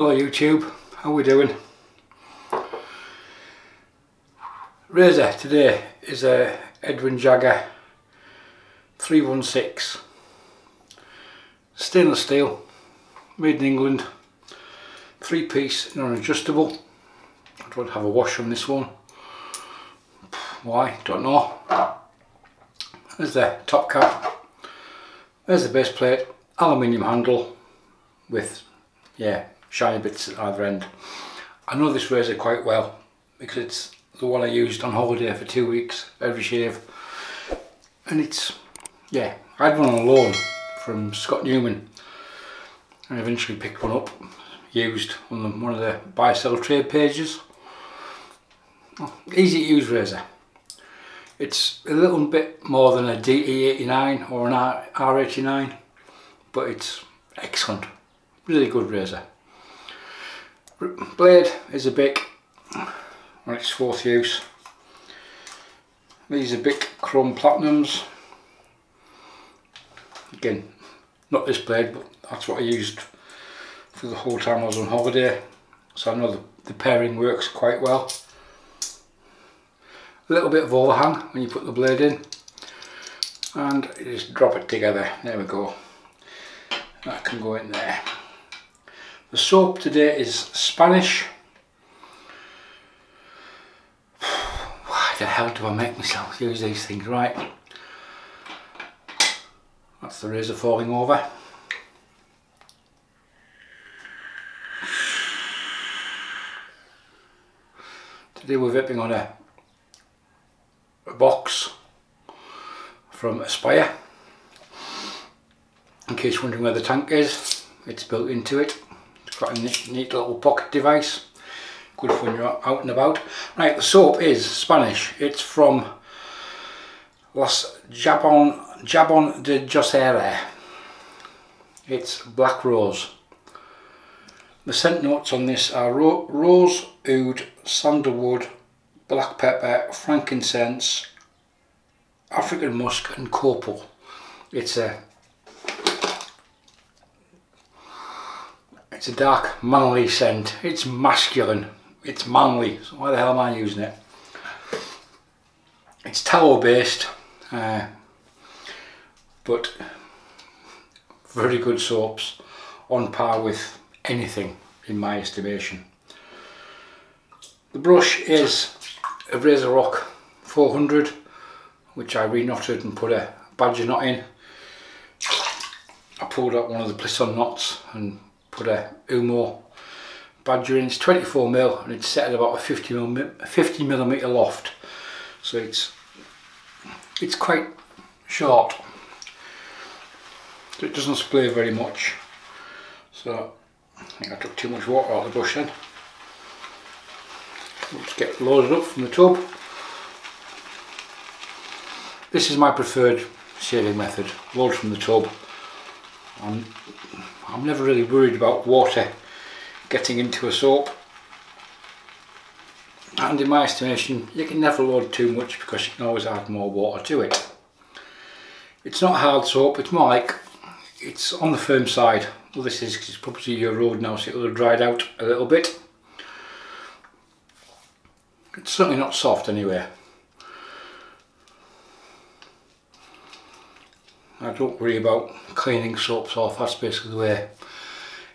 Hello YouTube, how we doing? Razor today is a Edwin Jagger 316 stainless steel, made in England, 3-piece, non-adjustable. I don't have a wash on this one. Why? Don't know. There's the top cap. There's the base plate, aluminium handle with shiny bits at either end. I know this razor quite well because it's the one I used on holiday for 2 weeks every shave, and it's I had one on loan from Scott Newman and I eventually picked one up used on one of the buy sell trade pages. Easy to use razor. It's a little bit more than a DE89 or an R89, but it's excellent, really good razor. Blade is a Bic on its 4th use. These are Bic Chrome Platinums. Again, not this blade, but that's what I used for the whole time I was on holiday, so I know the pairing works quite well. A little bit of overhang when you put the blade in, and you just drop it together. There we go. That can go in there. The soap today is Spanish. Why the hell do I make myself use these things? Right, that's the razor falling over. Today we're vipping on a box from Aspire. In case you're wondering where the tank is, it's built into it. It's got a neat little pocket device, good for when you're out and about. Right, the soap is Spanish. It's from Jabones de Joserra. It's black rose. The scent notes on this are rose, oud, sandalwood, black pepper, frankincense, African musk and copal. It's a dark manly scent. It's masculine, it's manly, so why the hell am I using it? It's tallow based, but very good soaps, on par with anything in my estimation. The brush is a RazoRock 400, which I re-knotted and put a badger knot in. I pulled out one of the plisson knots and put a Umo badger in. It's 24mm and it's set at about a 50mm loft, so it's quite short, so it doesn't splay very much. So I think I took too much water out of the brush then. Let's get loaded up from the tub. This is my preferred shaving method, load from the tub. I'm never really worried about water getting into a soap, and in my estimation you can never load too much because you can always add more water to it. It's not hard soap, it's more like it's on the firm side. Well, this is, 'cause it's probably a year old now, so it'll have dried out a little bit. It's certainly not soft anyway. I don't worry about cleaning soaps off, that's basically the way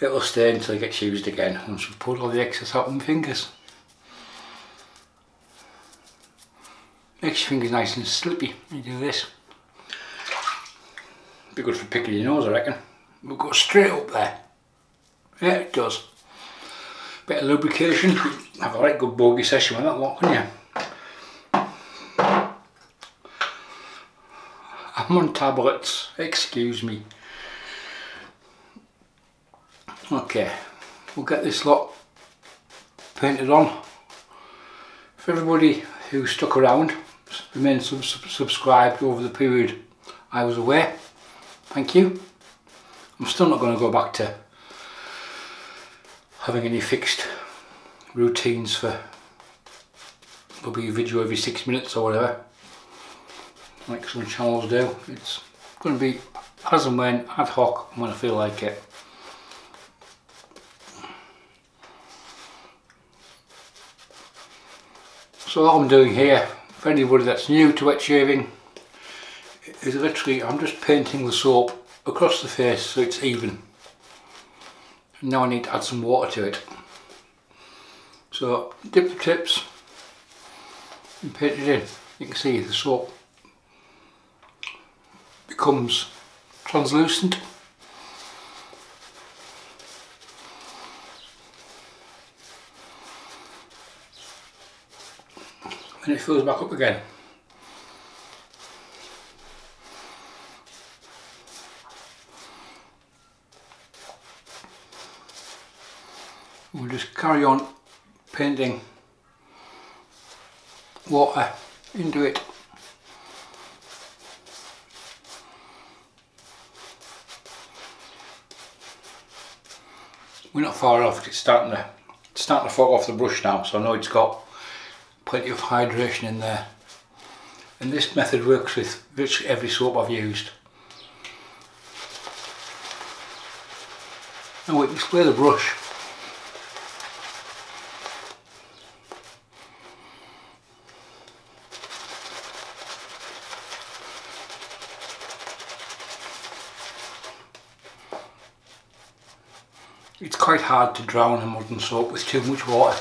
it'll stay until it gets used again, once we've pulled all the excess out of my fingers. Makes your fingers nice and slippy when you do this. Be good for picking your nose, I reckon. We'll go straight up there. Yeah, it does. Bit of lubrication. Have a right good bogey session with that lot, can you? I'm on tablets, excuse me. Okay, we'll get this lot painted on. For everybody who stuck around, remained subscribed over the period I was away, thank you. I'm still not going to go back to having any fixed routines for there'll be a video every 6 minutes or whatever, like some channels do. It's going to be as and when, ad hoc, when I feel like it. So all I'm doing here, for anybody that's new to wet shaving, is literally I'm just painting the soap across the face so it's even. And now I need to add some water to it. So dip the tips and paint it in. You can see the soap becomes translucent. And it fills back up again. We'll just carry on painting water into it. We're not far off, it's starting to fog off the brush now, so I know it's got plenty of hydration in there. And this method works with virtually every soap I've used. Now we can spray the brush. It's quite hard to drown a modern soap with too much water.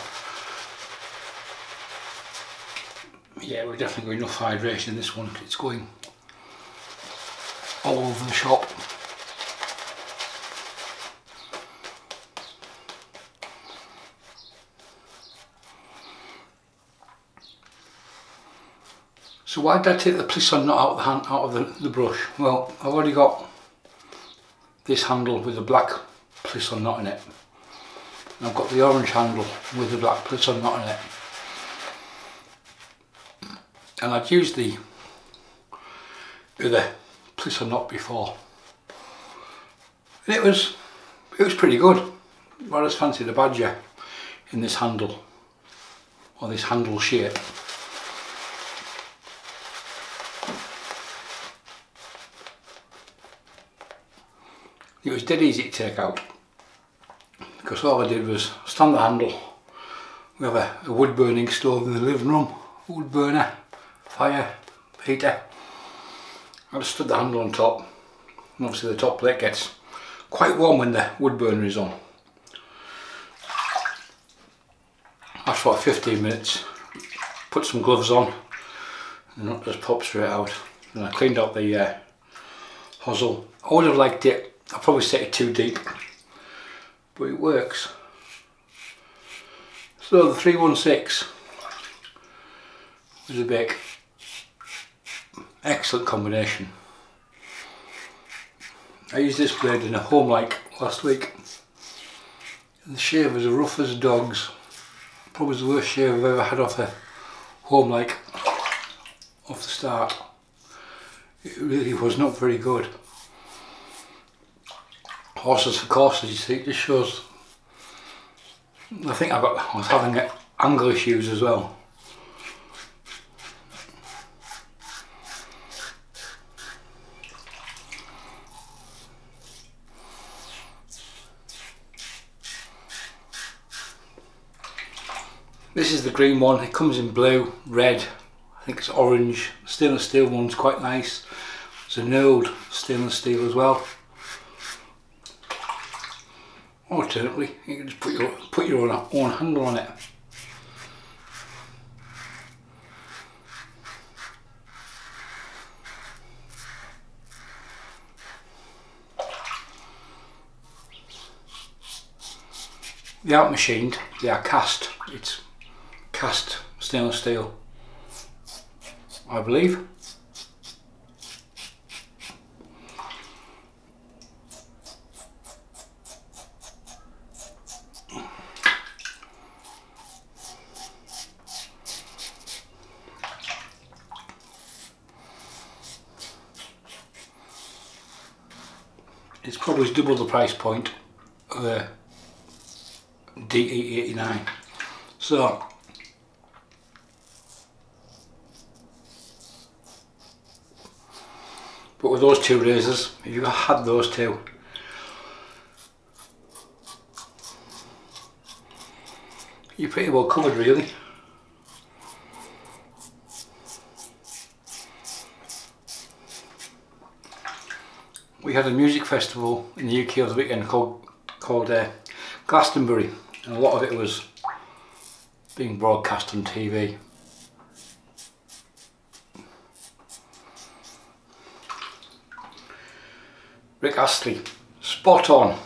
Yeah, we're definitely got enough hydration in this one. It's going all over the shop. So why did I take the plisson knot out of the brush? Well, I've already got this handle with the black plisson knot in it. And I've got the orange handle with the black plisson knot in it. And I'd used the other plisson knot before. And it was pretty good. I just fancied a badger in this handle, or this handle shape. It was dead easy to take out, because all I did was stand the handle. We have a wood burning stove in the living room, wood burner, fire, heater. I just stood the handle on top, and obviously the top plate gets quite warm when the wood burner is on. After about 15 minutes, put some gloves on, and not just pop straight out. And I cleaned out the hosel. I would have liked it, I probably set it too deep, but it works. So the 316 was a big, excellent combination. I used this blade in a home like last week, and the shave was as rough as dogs. Probably the worst shave I've ever had off a home like off the start. It really was not very good. Horses for courses, you see, it just shows. I think I was having angle issues as well. This is the green one. It comes in blue, red, I think it's orange. Stainless steel one's quite nice. It's an old stainless steel as well. Alternatively, you can just put your own handle on it. They aren't machined, they are cast. It's cast stainless steel, I believe. It's probably double the price point of a DE89. So but with those two razors, if you had those two, you're pretty well covered really. we had a music festival in the UK over the weekend called Glastonbury, and a lot of it was being broadcast on TV. Rick Astley, spot on.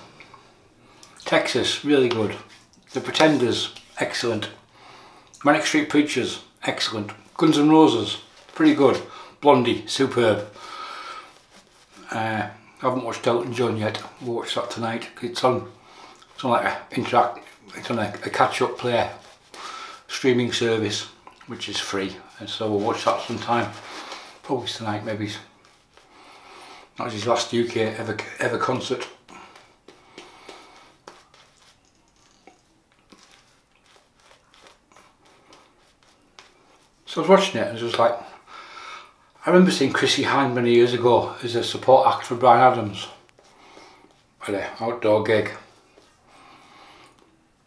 Texas, really good. The Pretenders, excellent. Manic Street Preachers, excellent. Guns N' Roses, pretty good. Blondie, superb. I haven't watched Elton John yet. We'll watch that tonight. It's on like a catch-up player streaming service, which is free, and so we'll watch that sometime. Probably tonight, maybe. That was his last UK ever concert. So I was watching it and it was like, I remember seeing Chrissie Hynde many years ago as a support act for Bryan Adams at an outdoor gig.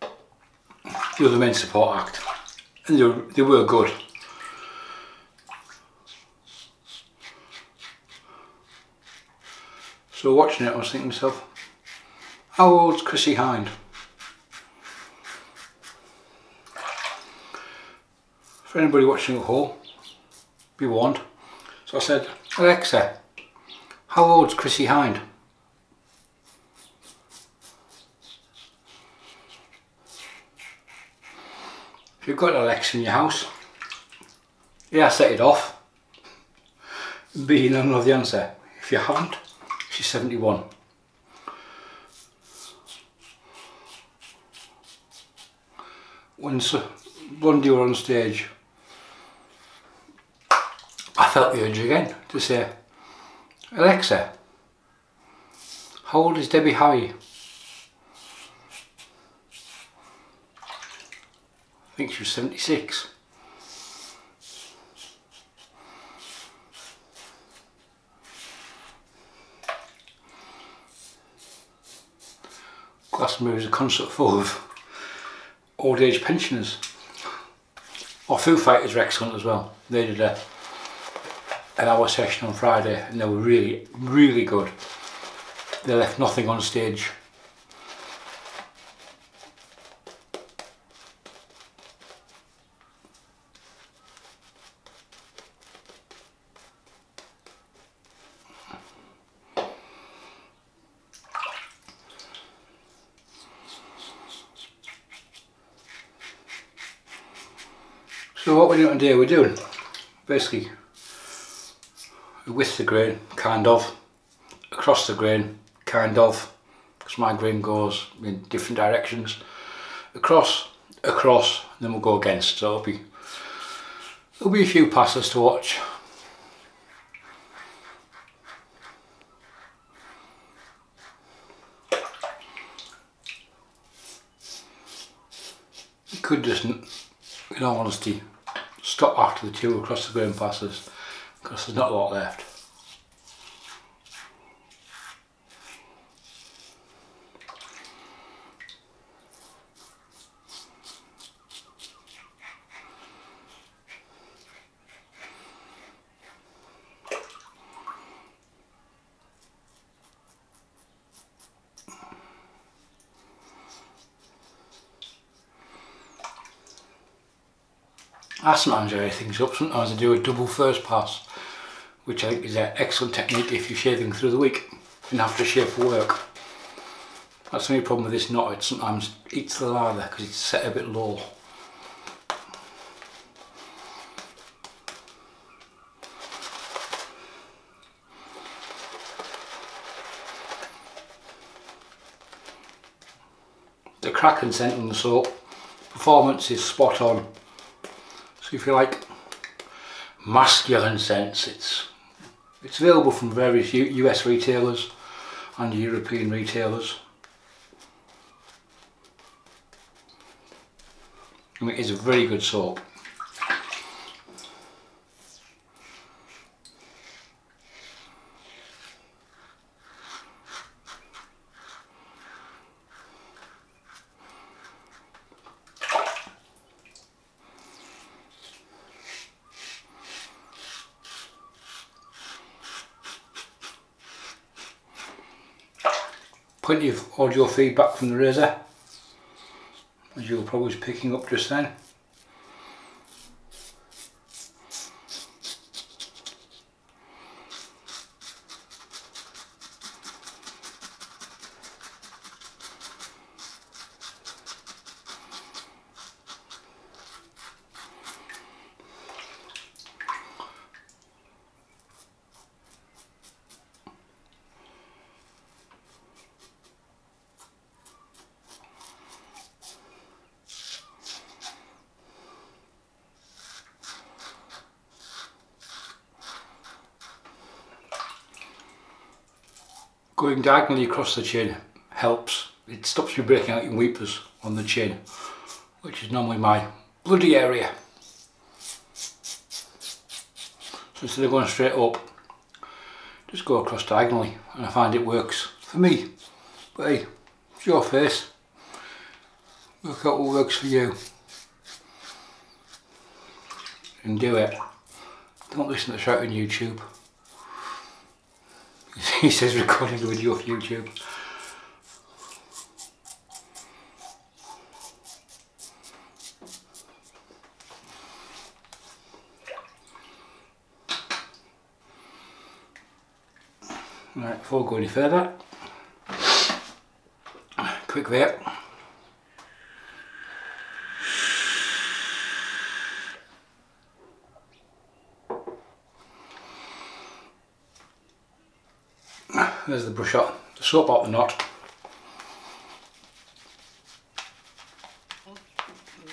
The other main support act, and they were good. So watching it I was thinking to myself, how old's Chrissie Hynde? For anybody watching at home, be warned. So I said, Alexa, how old's Chrissie Hynde? If you've got an Alexa in your house, A, set it off. B, you don't know the answer. If you haven't, she's 71. When Blondie were on stage, I felt the urge again to say, Alexa, how old is Debbie Harry? I think she was 76. Glastonbury was a concert full of old age pensioners. Or Foo Fighters were excellent as well. They did an hour session on Friday and they were really, really good. They left nothing on stage. So what we're doing today, we're doing basically with the grain, kind of, across the grain, kind of, because my grain goes in different directions, across, and then we'll go against, so there'll be a few passes to watch. You could just, in all honesty, stop after the two across the grain passes because there's not a lot left. I sometimes vary things up. Sometimes I do a double first pass, which I think is an excellent technique if you're shaving through the week and have to shave for work. That's the only problem with this knot, it sometimes eats the lather because it's set a bit low. The crack and scent on the soap, performance is spot on. So if you like masculine scents, it's available from various US retailers and European retailers. I mean, it's a very good soap. plenty of audio feedback from the razor, as you're probably picking up just then. Going diagonally across the chin helps. It stops you breaking out your weepers on the chin, which is normally my bloody area. So instead of going straight up, just go across diagonally, and I find it works for me. But hey, it's your face. Work out what works for you and do it. Don't listen to shout on YouTube. He says recording a video for YouTube. Right, before we go any further, quick vape. There's the brush out, the soap out the knot.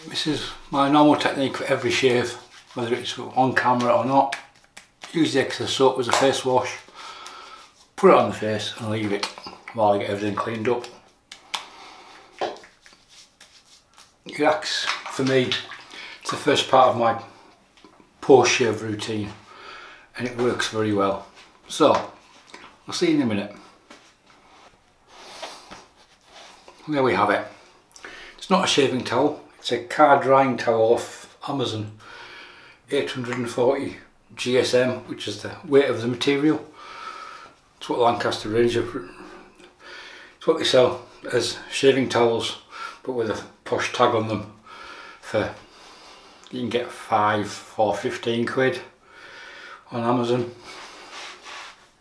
This is my normal technique for every shave, whether it's on camera or not. Use the excess soap as a face wash, put it on the face and leave it while I get everything cleaned up. It acts, for me, it's the first part of my post shave routine and it works very well. So, I'll see you in a minute. There we have it. It's not a shaving towel, it's a car drying towel off Amazon. 840 GSM, which is the weight of the material. It's what Lancaster Ranger, it's what they sell as shaving towels, but with a posh tag on them. For you can get 5 for 15 quid on Amazon.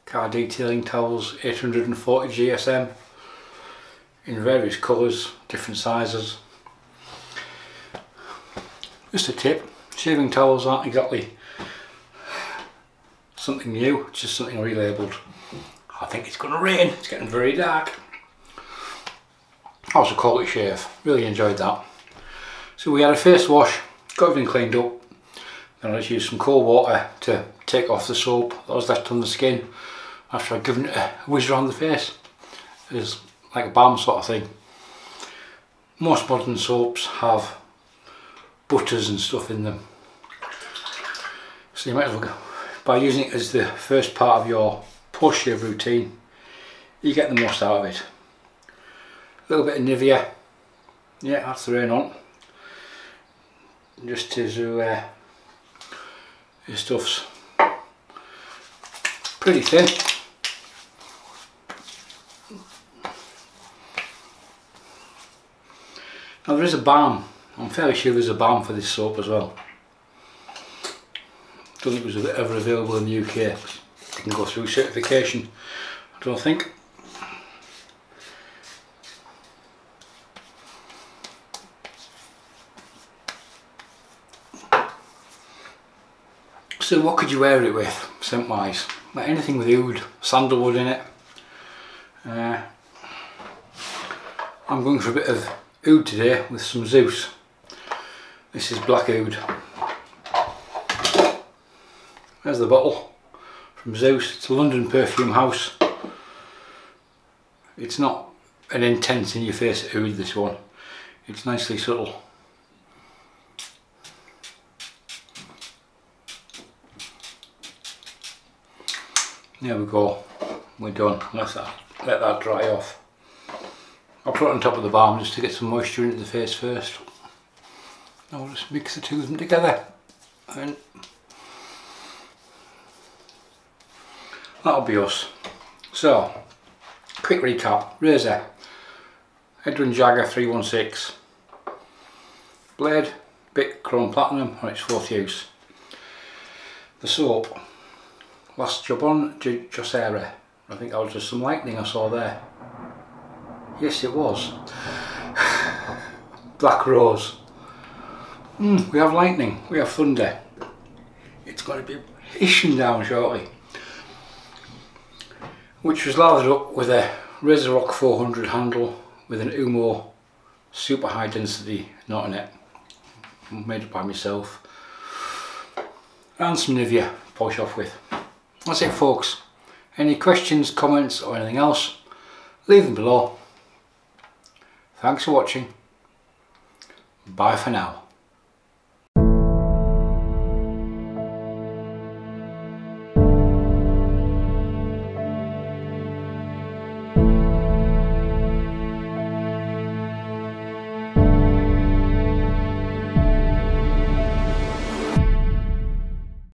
Car detailing towels, 840 GSM, in various colours, different sizes. Just a tip, shaving towels aren't exactly something new, it's just something relabelled. I think it's going to rain, it's getting very dark. That was a quality shave, really enjoyed that. So we had a face wash, got everything cleaned up, then I just used some cold water to take off the soap that was left on the skin after I'd given it a whiz around the face. It's like a balm sort of thing. Most modern soaps have butters and stuff in them, so you might as well go, by using it as the first part of your post shave routine, you get the most out of it. A little bit of Nivea, yeah, that's the rain on, just to your stuff's pretty thin. Now there is a balm, I'm fairly sure there's a balm for this soap as well. Don't think it was ever available in the UK. You can go through certification, I don't think. So what could you wear it with, scent wise? Like anything with oud, sandalwood in it. I'm going for a bit of oud today with some Zousz. This is black oud. There's the bottle from Zousz. It's a London perfume house. It's not an intense in your face oud, this one. It's nicely subtle. There we go, we're done. Let that dry off. I'll put it on top of the balm just to get some moisture into the face first. Now we'll just mix the two of them together and that'll be us. So quick recap. Razor, Edwin Jagger 316. Blade, bit chrome platinum on its 4th use. The soap, last Jabones Joserra. I think that was just some lightning I saw there. Yes, it was. Black Rose. We have lightning, we have thunder. It's going to be hissing down shortly. Which was lathered up with a RazoRock 400 handle with an Umo super high density knot in it. Made it by myself. And some Nivea to polish off with. That's it, folks. Any questions, comments or anything else, leave them below. Thanks for watching. Bye for now.